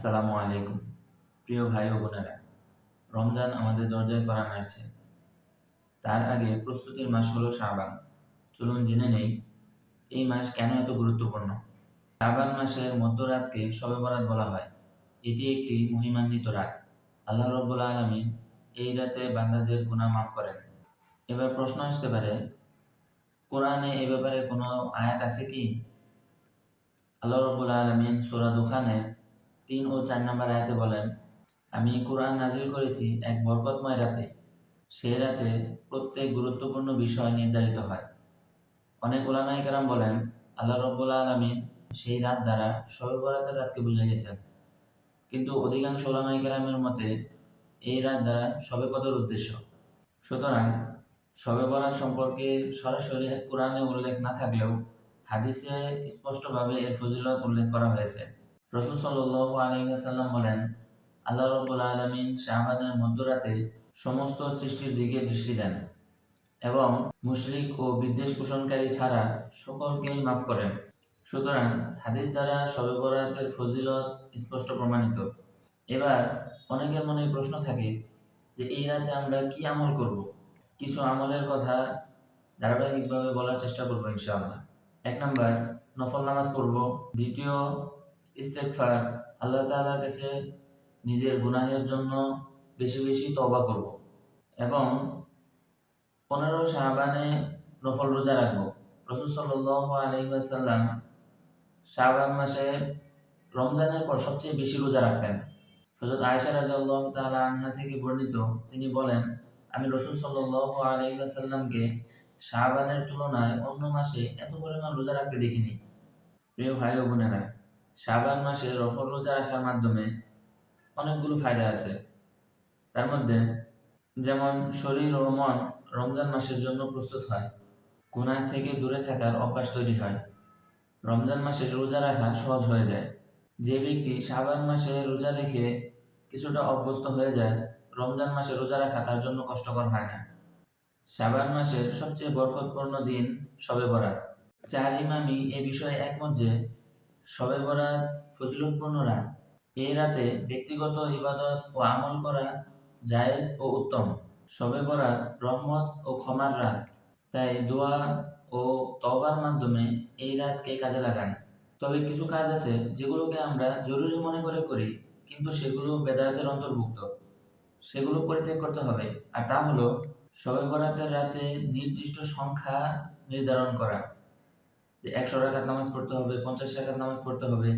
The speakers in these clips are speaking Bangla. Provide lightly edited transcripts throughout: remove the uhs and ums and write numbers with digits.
আসসালামু আলাইকুম। প্রিয় ভাই ও বোনেরা, রমজান আমাদের দরজায় কড়া নাড়ছে। তার আগে প্রস্তুতির মাস হলো শাবান। চলুন জেনে নেই এই মাস কেন এত গুরুত্বপূর্ণ। শাবান মাসের মধ্যরাতকে শবে বরাত বলা হয়। এটি একটি মহিমান্বিত রাত। আল্লাহ রাব্বুল আলামিন এই রাতে বান্দাদের গুনাহ মাফ করেন। এবার প্রশ্ন আসতে পারে, কোরআনে এ ব্যাপারে কোনো আয়াত আছে কি? আল্লাহ রাব্বুল আলামিন সূরা দুখানের ৩ ও ৪ নম্বর আয়াতে বলেন, আমি কুরআন নাজিল করেছি এক বরকতময় রাতে। সেই রাতে প্রত্যেক গুরুত্বপূর্ণ বিষয় নির্ধারিত হয়। অনেক উলামায়ে কেরাম বলেন, আল্লাহ রাব্বুল আলামিন সেই রাত দ্বারা শবে বরাতের রাতকে বুঝাইয়াছেন। কিন্তু অধিকাংশ উলামায়ে কেরামের মতে এই রাত দ্বারা শবে কদর উদ্দেশ্য। সুতরাং শবে বরাত সম্পর্কে সরাসরি কুরআনে উল্লেখ না থাকলেও হাদিসে স্পষ্টভাবে এর ফজিলত উল্লেখ করা হয়েছে। রাসূল সাল্লাল্লাহু আলাইহি ওয়াসাল্লাম বলেন, আল্লাহ রাব্বুল আলামিন শাবানের মধ্যরাতে সমস্ত সৃষ্টির দিকে দৃষ্টি দেন এবং মুশরিক ও বিদ্বেষ পোষণকারী ছাড়া সকলকেই মাফ করেন। সুতরাং হাদিস দ্বারা শবে বরাতের ফজিলত স্পষ্ট প্রমাণিত। এবার অনেকের মনে প্রশ্ন থাকে যে এই রাতে আমরা কি আমল করব। কিছু আমলের কথা ধারাবাহিকভাবে বলার চেষ্টা করব ইনশাআল্লাহ। ১ নাম্বার, নফল নামাজ পড়ব। দ্বিতীয়, ইস্তেগফার, আল্লাহ তাআলার কাছে নিজের গুনাহের জন্য বেশি বেশি তওবা করব এবং ১৫ শাবানে নফল রোজা রাখব। রাসূল সাল্লাল্লাহু আলাইহি ওয়াসাল্লাম শাবান মাসে রমজানের পর সবচেয়ে বেশি রোজা রাখতেন। হযরত আয়েশা রাদিয়াল্লাহু তাআলা আনহা থেকে বর্ণিত, তিনি বলেন, আমি রাসূল সাল্লাল্লাহু আলাইহি ওয়াসাল্লামকে শাবানের তুলনায় অন্য মাসে এত পরিমাণ রোজা রাখতে দেখিনি। প্রিয় ভাই ও বোনেরা, শাবান মাসে নফল রোজা রাখার মাধ্যমে অনেকগুলো ফায়দা আছে। তার মধ্যে যেমন শরীর ও মন রমজান মাসের জন্য প্রস্তুত হয়, গুনাহ থেকে দূরে থাকার অভ্যাস তৈরি হয়, রমজান মাসে রোজা রাখা সহজ হয়ে যায়। যে ব্যক্তি শাবান মাসে রোজা রেখে কিছুটা অভ্যস্ত হয়ে যায়, রমজান মাসে রোজা রাখা তার জন্য কষ্টকর হয় না। শাবান মাসের সবচেয়ে বরকতপূর্ণ দিন শবে বরাত। ৪ ইমামই এ বিষয়ে একমত যে শবে বরাত ফজিলতপূর্ণ রাত। এই রাতে ব্যক্তিগত ইবাদত ও আমল করা জায়েজ ও উত্তম। শবে বরাত রহমত ও ক্ষমার রাত। তাই দোয়া ও তওবার মাধ্যমে এই রাতকে কাজে লাগান। তবে কিছু কাজ আছে যেগুলোকে আমরা জরুরি মনে করে করি, কিন্তু সেগুলো বেদাতের অন্তর্ভুক্ত। সেগুলো পরিত্যাগ করতে হবে। আর তা হলো শবে বরাতের রাতে নির্দিষ্ট সংখ্যা নির্ধারণ করা, যে ১০০ রাকাত নামাজ পড়তে হবে, ৫০ রাকাত নামাজ পড়তে হবে,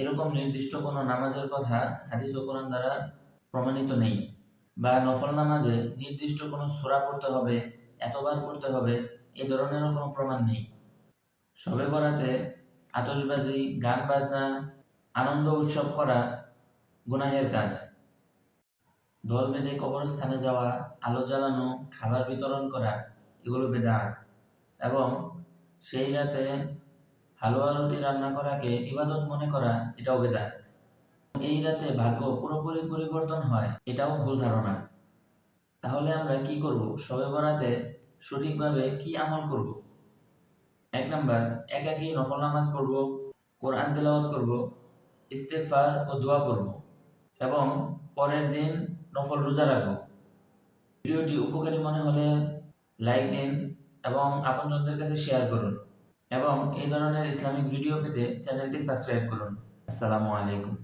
এরকম নির্দিষ্ট কোনো নামাজের কথা হাদিস ও কোরআন দ্বারা প্রমাণিত নেই। বা নফল নামাজে নির্দিষ্ট কোনো সূরা পড়তে হবে, এতবার পড়তে হবে, এ ধরনেরও কোনো প্রমাণ নেই। শবে বরাতে আতশবাজি, গান বাজনা, আনন্দ উৎসব করা গুনাহের কাজ। দল বেঁধে কবরস্থানে যাওয়া, আলো জ্বালানো, খাবার বিতরণ করা, এগুলো বেদাত। এবং সেই রাতে হালুয়া রুটি রান্না করাকে ইবাদত মনে করা, এটাও বেদাত। এই রাতে ভাগ্য পুরোপুরি পরিবর্তন হয়, এটাও ভুল ধারণা। তাহলে আমরা কি করব? শবে বরাতে সঠিকভাবে কি আমল করব? ১ নাম্বার, একাকী নফল নামাজ পড়ব, কোরআন তেলাওয়াত করব, ইস্তেগফার ও দোয়া করব এবং পরের দিন নফল রোজা রাখব। ভিডিওটি উপকারী মনে হলে লাইক দিন এবং আপনজনদের কাছে শেয়ার করুন এবং এই ধরনের ইসলামিক ভিডিও পেতে চ্যানেলটি সাবস্ক্রাইব করুন। আসসালামু আলাইকুম।